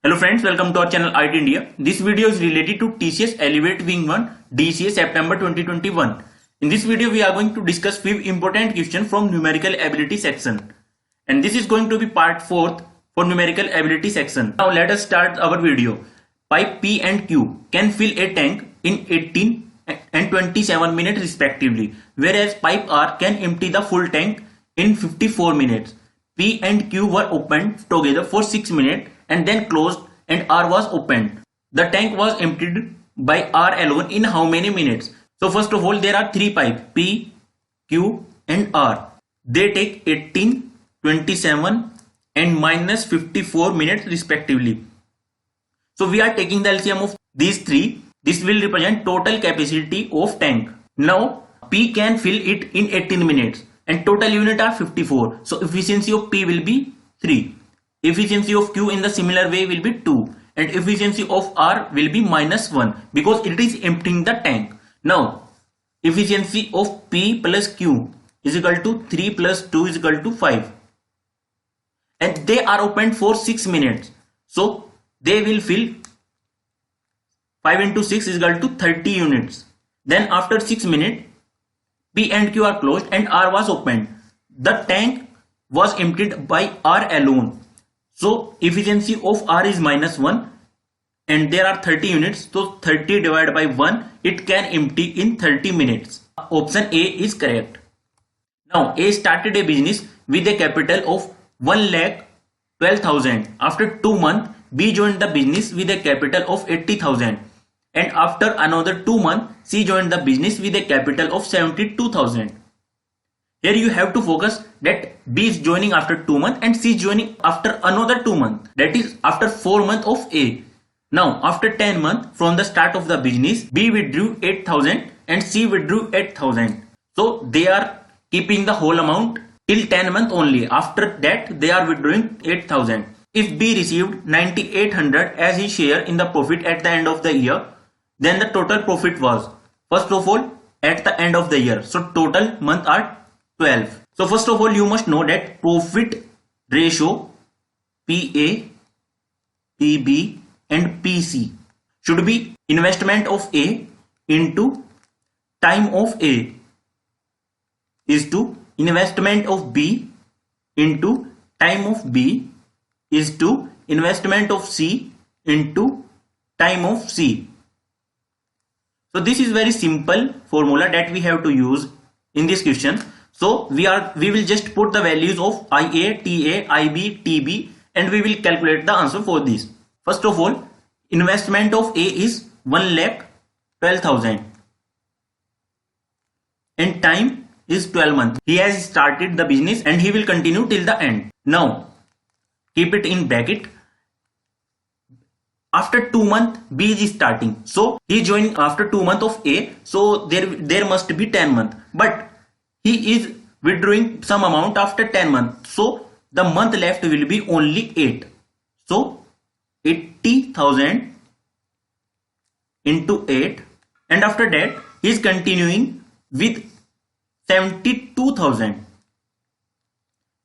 Hello friends, welcome to our channel IT India. This video is related to TCS Elevate Wing 1 DCA September 2021. In this video, we are going to discuss 5 important questions from numerical ability section. And this is going to be part 4th for numerical ability section. Now let us start our video. Pipe P and Q can fill a tank in 18 and 27 minutes respectively, whereas pipe R can empty the full tank in 54 minutes. P and Q were opened together for 6 minutes and then closed and R was opened. The tank was emptied by R alone in how many minutes? So first of all, there are 3 pipes P, Q and R. They take 18, 27 and minus 54 minutes respectively. So we are taking the LCM of these 3. This will represent total capacity of tank. Now P can fill it in 18 minutes and total unit are 54. So efficiency of P will be 3. Efficiency of Q in the similar way will be 2 and efficiency of R will be minus 1 because it is emptying the tank. Now efficiency of P plus Q is equal to 3 plus 2 is equal to 5 and they are opened for 6 minutes. So they will fill 5 into 6 is equal to 30 units. Then after 6 minutes P and Q are closed and R was opened. The tank was emptied by R alone. So efficiency of R is minus 1 and there are 30 units. So 30 divided by 1, it can empty in 30 minutes. Option A is correct. Now A started a business with a capital of 1,12,000. After 2 months, B joined the business with a capital of 80,000. And after another 2 months, C joined the business with a capital of 72,000. Here you have to focus that B is joining after 2 months and C is joining after another 2 months. That is after 4 months of A. Now after 10 months from the start of the business, B withdrew 8,000 and C withdrew 8,000. So they are keeping the whole amount till 10 months only. After that they are withdrawing 8,000. If B received 9,800 as his share in the profit at the end of the year, then the total profit was, first of all, at the end of the year. So total months are 12. So first of all, you must know that profit ratio PA, PB and PC should be investment of A into time of A is to investment of B into time of B is to investment of C into time of C. So this is very simple formula that we have to use in this question. So we will just put the values of IA, TA, IB, TB and we will calculate the answer for this. First of all, investment of A is 1,12,000 and time is 12 months. He has started the business and he will continue till the end. Now keep it in bracket. After 2 months B is starting. So he is joining after 2 months of A. So there must be 10 months. But he is withdrawing some amount after 10 months. So the month left will be only 8. So 80,000 into 8 and after that he is continuing with 72,000.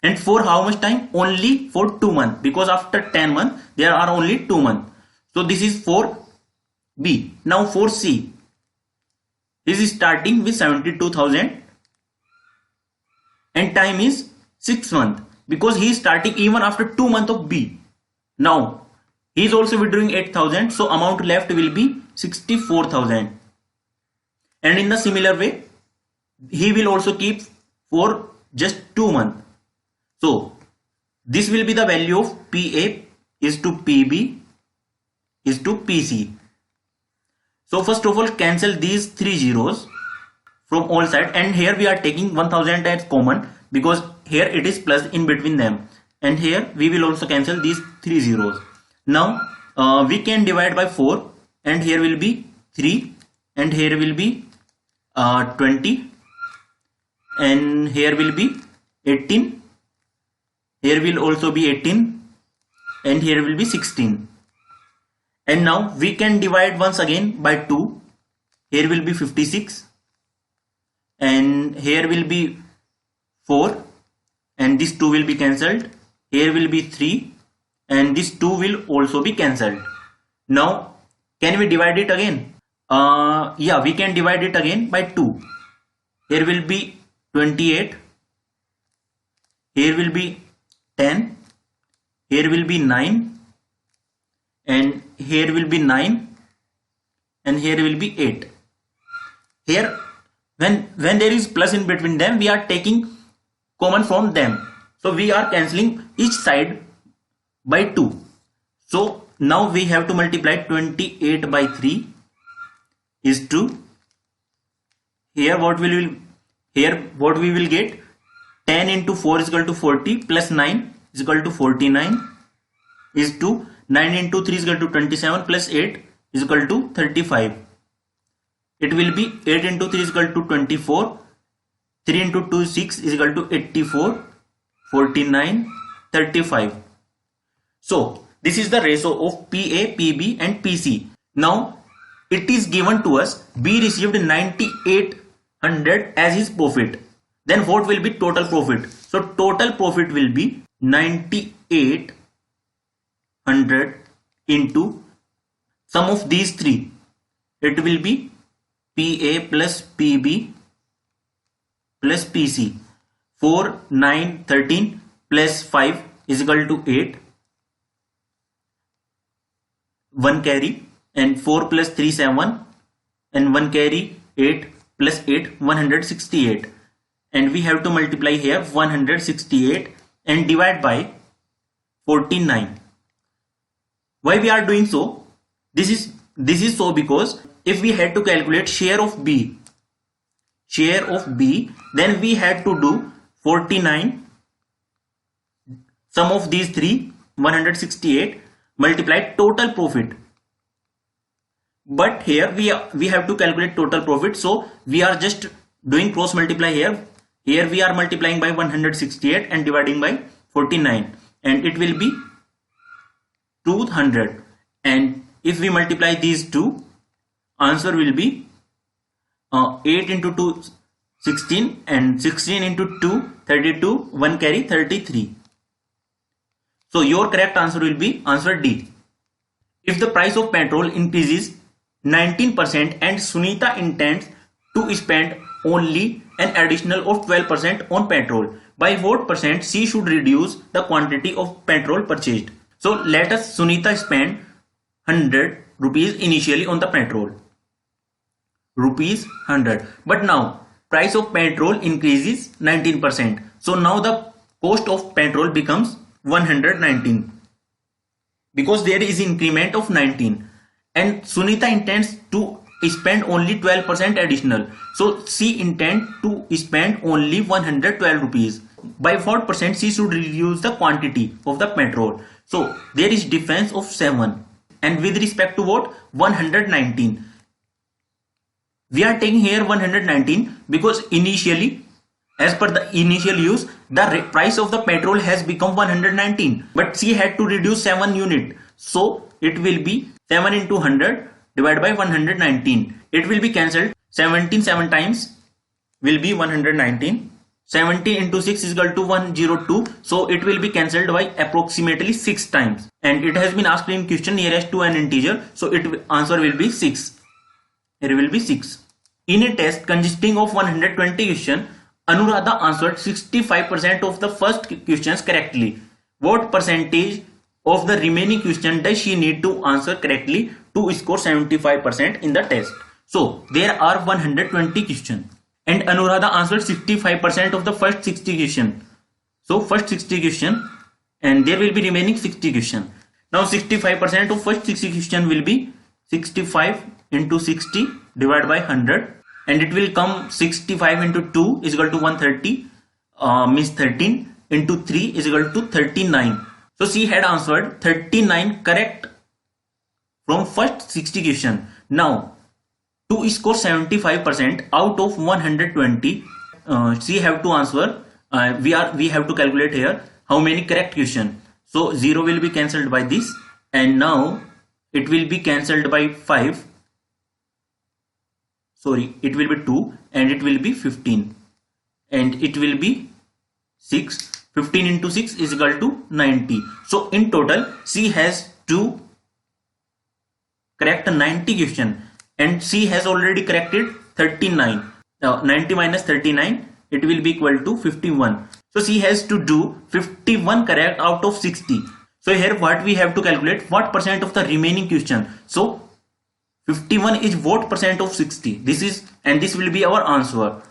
And for how much time? Only for 2 months because after 10 months there are only 2 months. So this is for B. Now for C, he is starting with 72,000 and time is 6 months because he is starting even after 2 months of B. Now he is also withdrawing 8,000, so amount left will be 64,000. And in the similar way, he will also keep for just 2 months. So this will be the value of PA is to PB is to PC. So first of all, cancel these 3 zeros from all sides and here we are taking 1000 as common because here it is plus in between them and here we will also cancel these 3 zeros. Now we can divide by 4 and here will be 3 and here will be 20 and here will be 18, here will also be 18 and here will be 16. And now we can divide once again by 2. Here will be 56 and here will be 4 and this 2 will be cancelled. Here will be 3 and this 2 will also be cancelled. Now can we divide it again? Yeah, we can divide it again by 2. Here will be 28, here will be 10, here will be 9, and here will be 9, and here will be 8. Here when there is plus in between them, we are taking common from them, so we are cancelling each side by 2. So now we have to multiply 28 by 3 is 2. Here what we will get, 10 into 4 is equal to 40 plus 9 is equal to 49 is 2. 9 into 3 is equal to 27 plus 8 is equal to 35. It will be 8 into 3 is equal to 24. 3 into 2 is 6 is equal to 84, 49, 35. So this is the ratio of PA, PB and PC. Now it is given to us B received 9800 as his profit. Then what will be total profit? So total profit will be 9800 into sum of these three. It will be PA plus PB plus PC. 4, 9, 13 plus 5 is equal to 8. 1 carry, and 4 plus 3, 7, and 1 carry, 8 plus 8, 168. And we have to multiply here 168 and divide by 49. Why we are doing so? This is so because if we had to calculate share of B, then we had to do 49 sum of these three, 168 multiply total profit. But here we have to calculate total profit, so we are just doing cross multiply here. Here we are multiplying by 168 and dividing by 49, and it will be 200. And if we multiply these two, answer will be 8 into 2 16, and 16 into 2 32, 1 carry 33. So your correct answer will be answer D. If the price of petrol increases 19% and Sunita intends to spend only an additional of 12% on petrol, by what percent she should reduce the quantity of petrol purchased? So let us Sunita spend 100 rupees initially on the petrol, rupees 100, but now price of petrol increases 19%. So now the cost of petrol becomes 119 because there is increment of 19, and Sunita intends to spend only 12% additional. So she intends to spend only 112 rupees. By what percent she should reduce the quantity of the petrol? So there is difference of 7, and with respect to what? 119. We are taking here 119 because initially, as per the initial use, the price of the petrol has become 119, but she had to reduce 7 unit. So it will be 7 into 100 divided by 119. It will be cancelled. 17 7 times will be 119. 17 into 6 is equal to 102. So it will be cancelled by approximately 6 times. And it has been asked in question nearest to an integer. So answer will be 6. It will be 6. In a test consisting of 120 questions, Anuradha answered 65% of the first questions correctly. What percentage of the remaining question does she need to answer correctly to score 75% in the test? So there are 120 questions and Anuradha answered 65% of the first 60 questions. So first 60 questions, and there will be remaining 60 questions. Now 65% of first 60 questions will be 65 into 60 divided by 100, and it will come 65 into 2 is equal to 130, means 13 into 3 is equal to 39. So she had answered 39 correct from first 60 question. Now to score 75% out of 120, she have to answer, we have to calculate here how many correct question. So 0 will be cancelled by this, and now it will be cancelled by 5. Sorry, it will be 2, and it will be 15, and it will be 6. 15 into 6 is equal to 90. So in total, she has to correct 90 question and she has already corrected 39. Now 90 minus 39, it will be equal to 51. So she has to do 51 correct out of 60. So here what we have to calculate, what percent of the remaining question. So 51 is what percent of 60. This is, and this will be our answer.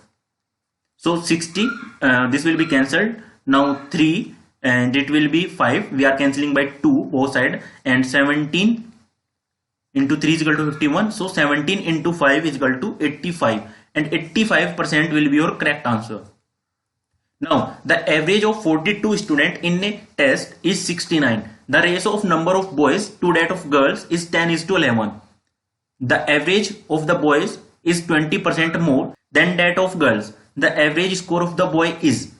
So 60, this will be cancelled. Now 3 and it will be 5. We are cancelling by 2 both side, and 17 into 3 is equal to 51. So 17 into 5 is equal to 85, and 85% will be your correct answer. Now the average of 42 students in a test is 69. The ratio of number of boys to that of girls is 10:11. The average of the boys is 20% more than that of girls. The average score of the boy is,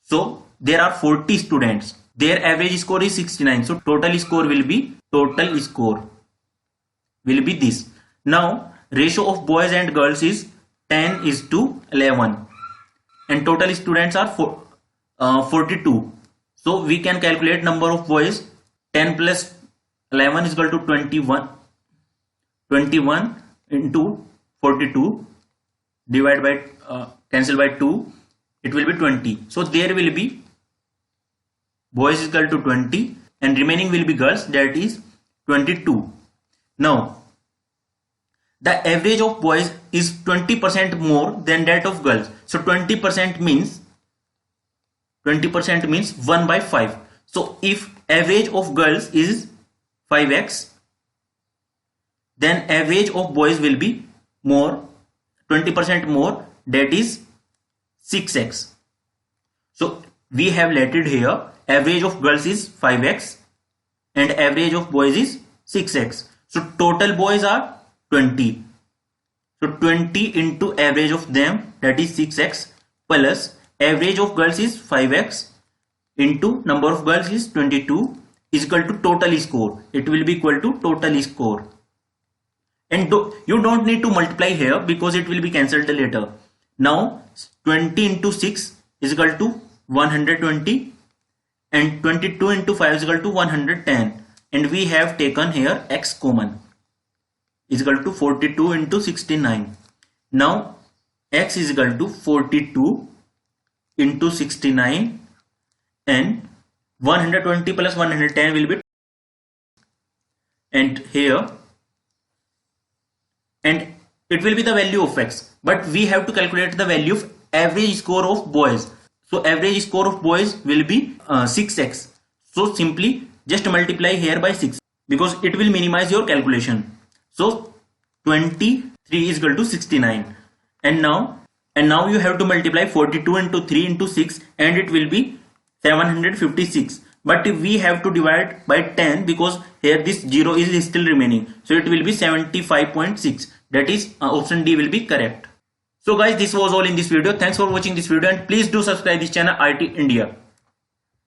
so there are 40 students, their average score is 69. So total score will be this. Now ratio of boys and girls is 10:11 and total students are 42. So we can calculate number of boys. 10 plus 11 is equal to 21. 21 into 42 divided by cancel by 2, it will be 20. So there will be boys is equal to 20 and remaining will be girls, that is 22. Now the average of boys is 20% more than that of girls. So 20% means 1 by 5. So if average of girls is 5x, then average of boys will be more, 20% more, that is 6x. So we have let it here, average of girls is 5x and average of boys is 6x. So total boys are 20. So 20 into average of them, that is 6x, plus average of girls is 5x into number of girls is 22 is equal to total score. It will be equal to total score. And you don't need to multiply here because it will be cancelled later. Now 20 into 6 is equal to 120 and 22 into 5 is equal to 110, and we have taken here x common, is equal to 42 into 69. Now x is equal to 42 into 69 and 120 plus 110 will be, and here, and it will be the value of x, but we have to calculate the value of average score of boys. So average score of boys will be 6x. So simply just multiply here by 6 because it will minimize your calculation. So 23 is equal to 69, and now you have to multiply 42 into 3 into 6 and it will be 756. But we have to divide by 10 because here this 0 is still remaining. So it will be 75.6. That is option D will be correct. So guys, this was all in this video. Thanks for watching this video and please do subscribe this channel IT India.